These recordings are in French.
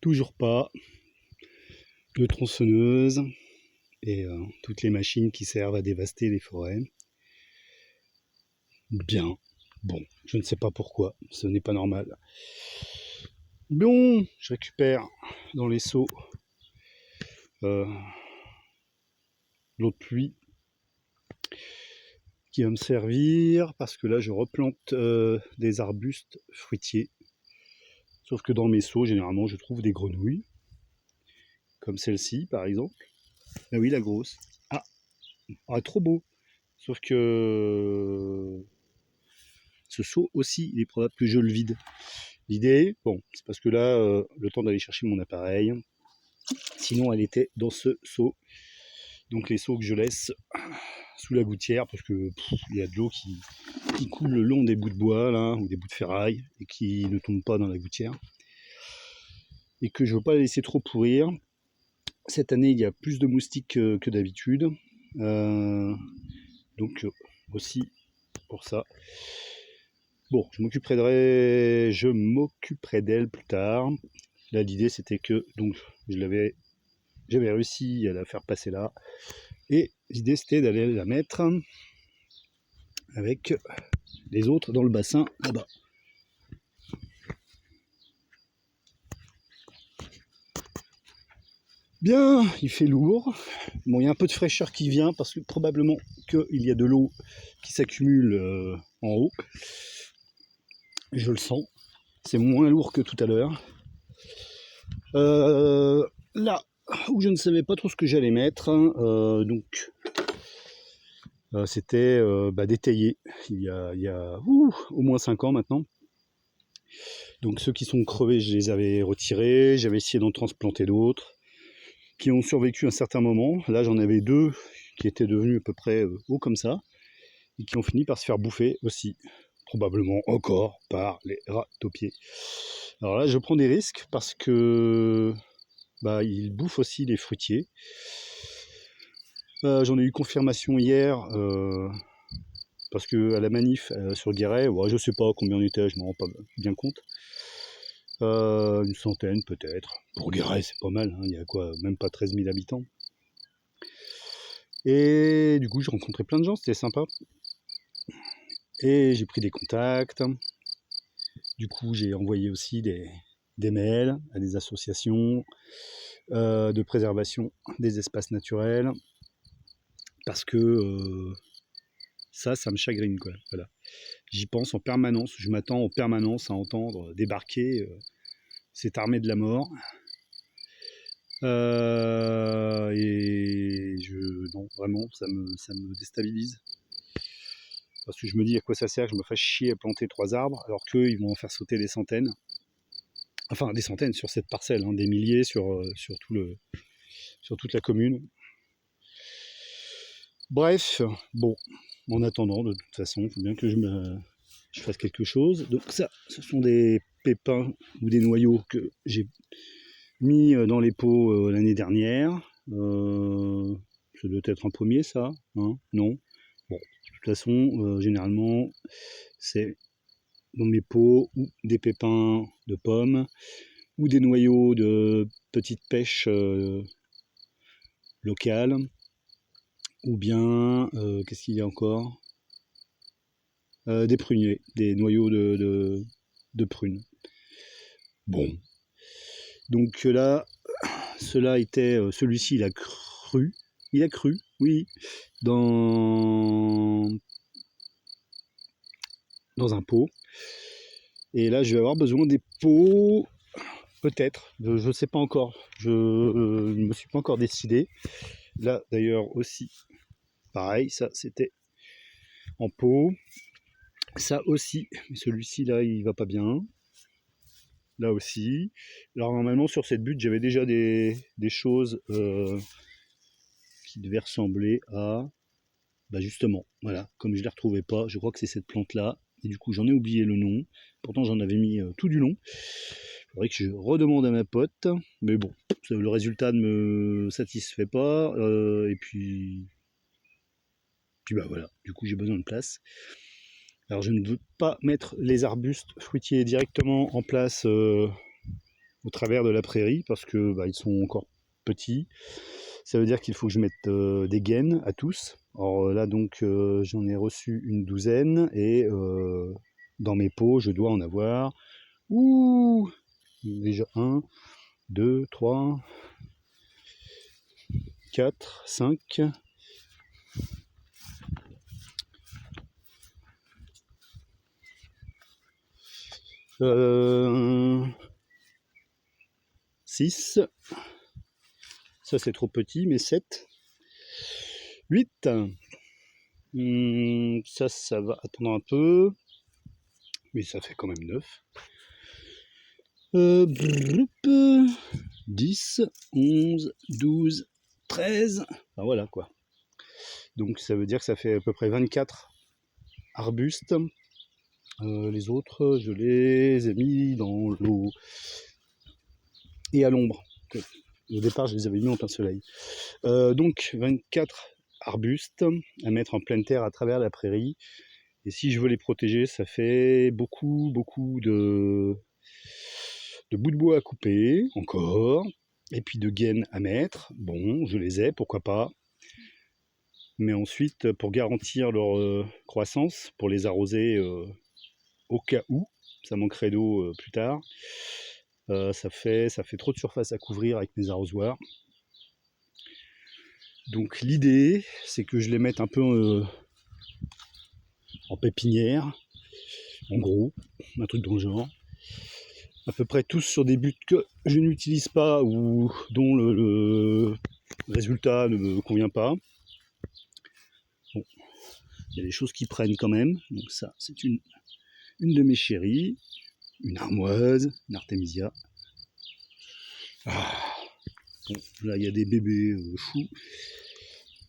toujours pas de tronçonneuse et toutes les machines qui servent à dévaster les forêts. Bien, bon, je ne sais pas pourquoi, ce n'est pas normal. Bon, je récupère dans les seaux l'eau de pluie qui va me servir parce que là je replante des arbustes fruitiers. Sauf que dans mes seaux, généralement, je trouve des grenouilles, comme celle-ci par exemple. Ah oui, la grosse. Ah, trop beau. Sauf que ce seau aussi, il est probable que je le vide. L'idée, bon, c'est parce que là, le temps d'aller chercher mon appareil. Sinon, elle était dans ce seau. Donc les seaux que je laisse sous la gouttière, parce que il y a de l'eau qui coule le long des bouts de bois là, ou des bouts de ferraille, et qui ne tombe pas dans la gouttière. Et que je ne veux pas la laisser trop pourrir. Cette année, il y a plus de moustiques que d'habitude. Donc aussi pour ça. Bon, je m'occuperai d'elle plus tard. Là, l'idée c'était que donc j'avais réussi à la faire passer là, et l'idée c'était d'aller la mettre avec les autres dans le bassin là-bas. Bien, il fait lourd. Bon, il y a un peu de fraîcheur qui vient parce que probablement qu'il y a de l'eau qui s'accumule en haut. Je le sens. C'est moins lourd que tout à l'heure. Là où je ne savais pas trop ce que j'allais mettre, donc c'était détaillé il y a au moins 5 ans maintenant. Donc ceux qui sont crevés, je les avais retirés. J'avais essayé d'en transplanter d'autres qui ont survécu un certain moment. Là, j'en avais 2 qui étaient devenus à peu près hauts comme ça et qui ont fini par se faire bouffer aussi, probablement encore par les rats taupiers. Alors là, je prends des risques parce que ils bouffent aussi les fruitiers. J'en ai eu confirmation hier parce que à la manif sur Guéret, je sais pas combien on était, je m'en rends pas bien compte. Une centaine peut-être. Pour Guéret, c'est pas mal, hein. Il y a quoi, même pas 13 000 habitants. Et du coup, j'ai rencontré plein de gens, c'était sympa. Et j'ai pris des contacts. Du coup, j'ai envoyé aussi des mails à des associations de préservation des espaces naturels. Parce que ça me chagrine, quoi. Voilà. J'y pense en permanence. Je m'attends en permanence à entendre débarquer cette armée de la mort. Non, vraiment, ça me déstabilise. Parce que je me dis à quoi ça sert que je me fasse chier à planter 3 arbres alors qu'eux ils vont en faire sauter des centaines. Enfin des centaines sur cette parcelle, hein, des milliers sur toute la commune. Bref, bon, en attendant, de toute façon, il faut bien que je fasse quelque chose. Donc ça, ce sont des pépins ou des noyaux que j'ai mis dans les pots l'année dernière. Ça doit être un pommier, ça, hein? Non. Bon, de toute façon, généralement, c'est dans mes pots ou des pépins de pommes ou des noyaux de petites pêches locales, ou bien, qu'est-ce qu'il y a encore, des pruniers, des noyaux de prunes. Bon. Donc là, celui-ci, il a cru, oui, dans un pot. Et là, je vais avoir besoin des pots, peut-être, je ne sais pas encore, je ne me suis pas encore décidé. Là, d'ailleurs, aussi, pareil, ça, c'était en pot. Ça aussi, mais celui-ci, là, il va pas bien. Là aussi. Alors, normalement, sur cette butte, j'avais déjà des choses qui devaient ressembler à... justement, voilà, comme je ne les retrouvais pas, je crois que c'est cette plante-là. Et du coup, j'en ai oublié le nom. Pourtant, j'en avais mis tout du long. Il faudrait que je redemande à ma pote. Mais bon, le résultat ne me satisfait pas. Et puis voilà, du coup, j'ai besoin de place. Alors, je ne veux pas mettre les arbustes fruitiers directement en place au travers de la prairie parce que bah, ils sont encore petits. Ça veut dire qu'il faut que je mette des gaines à tous. Alors là donc j'en ai reçu une douzaine et dans mes pots je dois en avoir déjà 1, 2, 3, 4, 5. 6. Ça c'est trop petit, mais 7. 8. Ça va attendre un peu. Mais ça fait quand même 9. 10, 11, 12, 13. Ben voilà quoi. Donc ça veut dire que ça fait à peu près 24 arbustes. Les autres, je les ai mis dans l'eau et à l'ombre. Au départ, je les avais mis en plein soleil. Donc 24 arbustes à mettre en pleine terre à travers la prairie. Et si je veux les protéger, ça fait beaucoup de bouts de bois à couper, encore, et puis de gaines à mettre. Bon, je les ai, pourquoi pas. Mais ensuite, pour garantir leur croissance, pour les arroser au cas où, ça manquerait d'eau plus tard, ça fait trop de surface à couvrir avec mes arrosoirs. Donc l'idée, c'est que je les mette un peu en pépinière, en gros, un truc dans le genre. À peu près tous sur des buts que je n'utilise pas ou dont le résultat ne me convient pas. Bon, il y a des choses qui prennent quand même. Donc ça, c'est une de mes chéries, une armoise, une artémisia. Bon, là, il y a des bébés choux.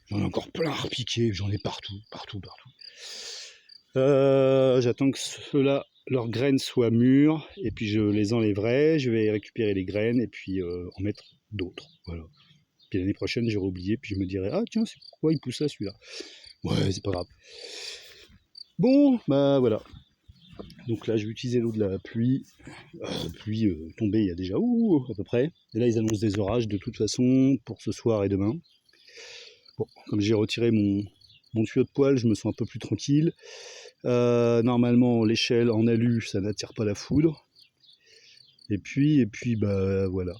J'en ai encore plein à repiquer, j'en ai partout. J'attends que ceux-là, leurs graines soient mûres, et puis je les enlèverai, je vais récupérer les graines, et puis en mettre d'autres. Voilà. Puis l'année prochaine, j'aurai oublié, puis je me dirai, ah tiens, c'est pourquoi il pousse ça celui-là. Ouais, c'est pas grave. Bon, bah voilà. Donc là, je vais utiliser l'eau de la pluie. Pluie tombée il y a déjà à peu près. Et là, ils annoncent des orages de toute façon pour ce soir et demain. Bon, comme j'ai retiré mon tuyau de poêle, je me sens un peu plus tranquille. Normalement, l'échelle en alu, ça n'attire pas la foudre. Et puis, bah voilà.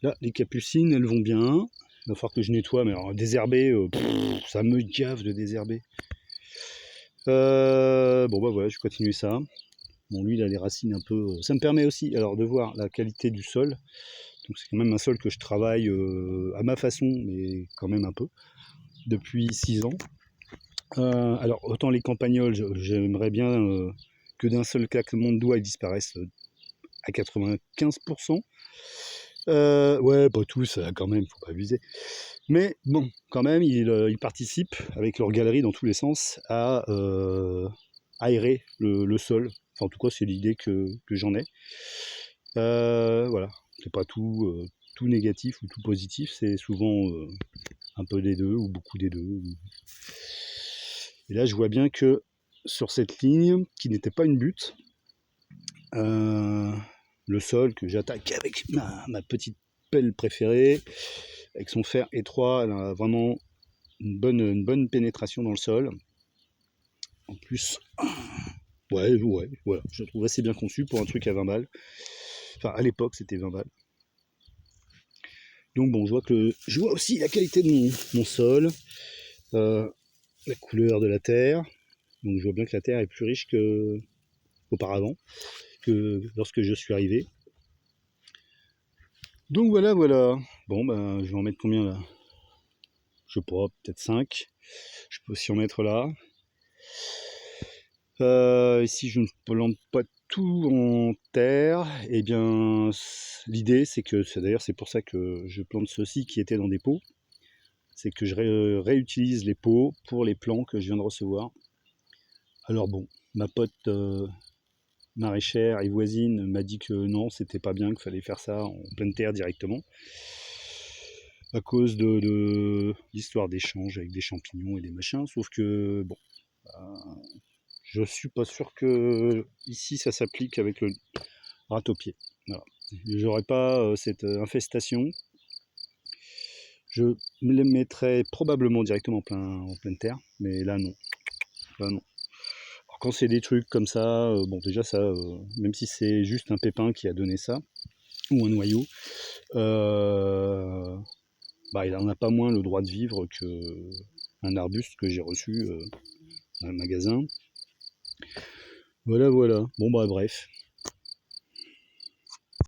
Là, les capucines, elles vont bien. Il va falloir que je nettoie, mais alors désherber, ça me gave de désherber. Bon bah voilà, je vais continuer ça. Bon, lui, il a les racines un peu... Ça me permet aussi alors de voir la qualité du sol. Donc c'est quand même un sol que je travaille à ma façon, mais quand même un peu, depuis 6 ans. Alors, autant les campagnols, j'aimerais bien que d'un seul claquement de doigts, ils disparaissent à 95%. Ouais, pas tous, quand même, faut pas abuser. Mais bon, quand même, ils participent avec leur galerie dans tous les sens à aérer le sol. Enfin, en tout cas, c'est l'idée que j'en ai. Voilà, c'est pas tout négatif ou tout positif, c'est souvent un peu des deux ou beaucoup des deux. Et là, je vois bien que sur cette ligne, qui n'était pas une butte, le sol que j'attaque avec ma petite pelle préférée, avec son fer étroit, elle a vraiment une bonne pénétration dans le sol. En plus, ouais, voilà, je le trouve assez bien conçu pour un truc à 20 balles. Enfin, à l'époque, c'était 20 balles. Donc bon, je vois aussi la qualité de mon sol, la couleur de la terre. Donc je vois bien que la terre est plus riche qu'auparavant, que lorsque je suis arrivé. Donc voilà. Bon, ben, je vais en mettre combien là? Je sais pas, peut-être 5. Je peux aussi en mettre là. Ici, je ne plante pas tout en terre. Eh bien, l'idée, c'est que, d'ailleurs, c'est pour ça que je plante ceux-ci qui étaient dans des pots. C'est que je réutilise les pots pour les plants que je viens de recevoir. Alors bon, ma pote maraîchère et voisine m'a dit que non, c'était pas bien, qu'il fallait faire ça en pleine terre directement, à cause de l'histoire d'échanges avec des champignons et des machins. Sauf que bon, je suis pas sûr que ici ça s'applique avec rate-au-pied. Voilà. J'aurais pas cette infestation. Je me les mettrais probablement directement en pleine terre, mais là non. Là non. Alors, quand c'est des trucs comme ça, bon déjà ça, même si c'est juste un pépin qui a donné ça, ou un noyau, bah, il n'en a pas moins le droit de vivre qu'un arbuste que j'ai reçu dans le magasin. Voilà, voilà. Bon bah bref.